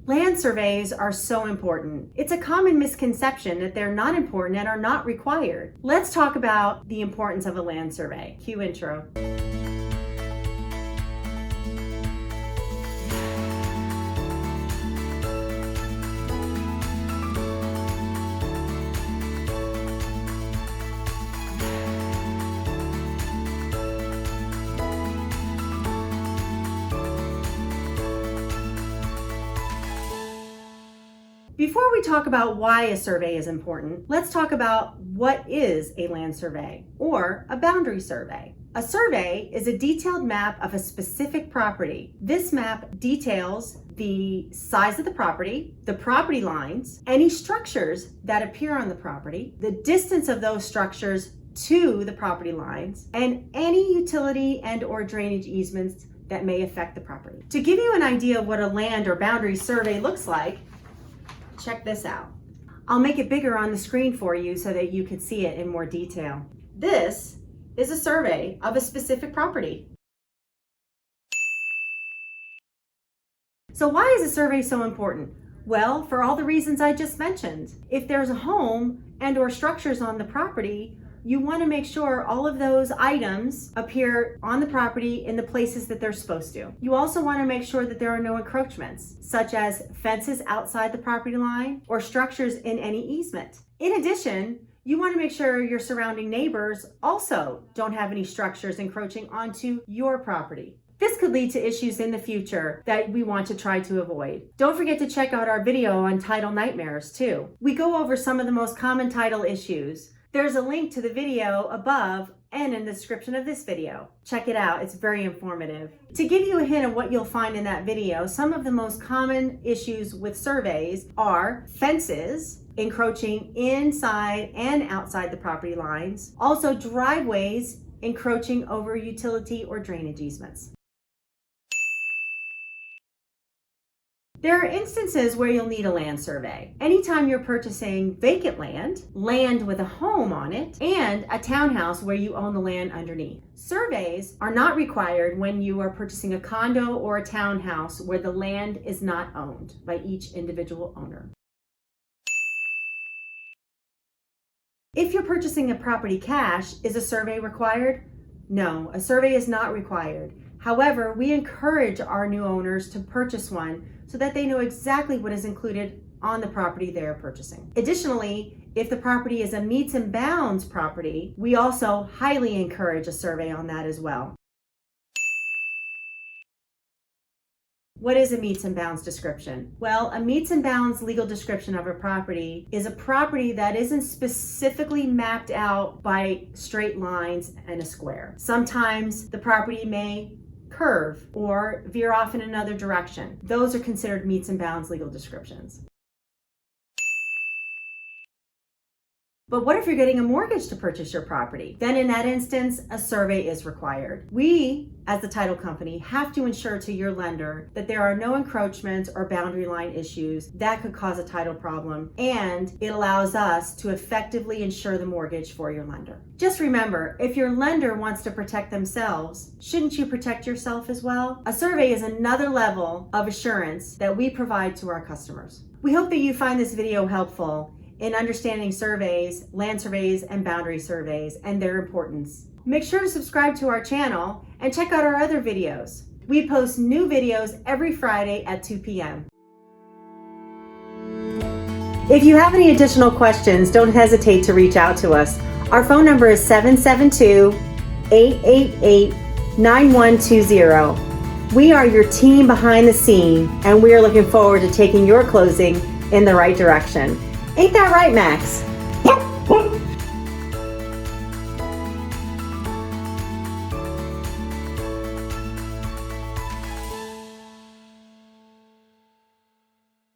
Land surveys are so important. It's a common misconception that they're not important and are not required. Let's talk about the importance of a land survey. Cue intro. Before we talk about why a survey is important, let's talk about what is a land survey or a boundary survey. A survey is a detailed map of a specific property. This map details the size of the property lines, any structures that appear on the property, the distance of those structures to the property lines, and any utility and/or drainage easements that may affect the property. To give you an idea of what a land or boundary survey looks like, check this out. I'll make it bigger on the screen for you so that you can see it in more detail. This is a survey of a specific property. So why is a survey so important? Well, for all the reasons I just mentioned. If there's a home and/or structures on the property, you want to make sure all of those items appear on the property in the places that they're supposed to. You also want to make sure that there are no encroachments, such as fences outside the property line or structures in any easement. In addition, you want to make sure your surrounding neighbors also don't have any structures encroaching onto your property. This could lead to issues in the future that we want to try to avoid. Don't forget to check out our video on title nightmares too. We go over some of the most common title issues. There's a link to the video above and in the description of this video. Check it out, it's very informative. To give you a hint of what you'll find in that video, some of the most common issues with surveys are fences encroaching inside and outside the property lines, also driveways encroaching over utility or drainage easements. There are instances where you'll need a land survey. Anytime you're purchasing vacant land with a home on it, and a townhouse where you own the land underneath. Surveys are not required when you are purchasing a condo or a townhouse where the land is not owned by each individual owner. If you're purchasing a property cash, is a survey required? No, a survey is not required. However, we encourage our new owners to purchase one so that they know exactly what is included on the property they are purchasing. Additionally, if the property is a meets and bounds property, we also highly encourage a survey on that as well. What is a meets and bounds description? Well, a meets and bounds legal description of a property is a property that isn't specifically mapped out by straight lines and a square. Sometimes the property may curve or veer off in another direction. Those are considered meets and bounds legal descriptions. But what if you're getting a mortgage to purchase your property? Then in that instance, a survey is required. We, as the title company, have to ensure to your lender that there are no encroachments or boundary line issues that could cause a title problem, and it allows us to effectively insure the mortgage for your lender. Just remember, if your lender wants to protect themselves, shouldn't you protect yourself as well? A survey is another level of assurance that we provide to our customers. We hope that you find this video helpful in understanding surveys, land surveys, and boundary surveys, and their importance. Make sure to subscribe to our channel and check out our other videos. We post new videos every Friday at 2 p.m. If you have any additional questions, don't hesitate to reach out to us. Our phone number is 772-888-9120. We are your team behind the scene, and we are looking forward to taking your closing in the right direction. Ain't that right, Max?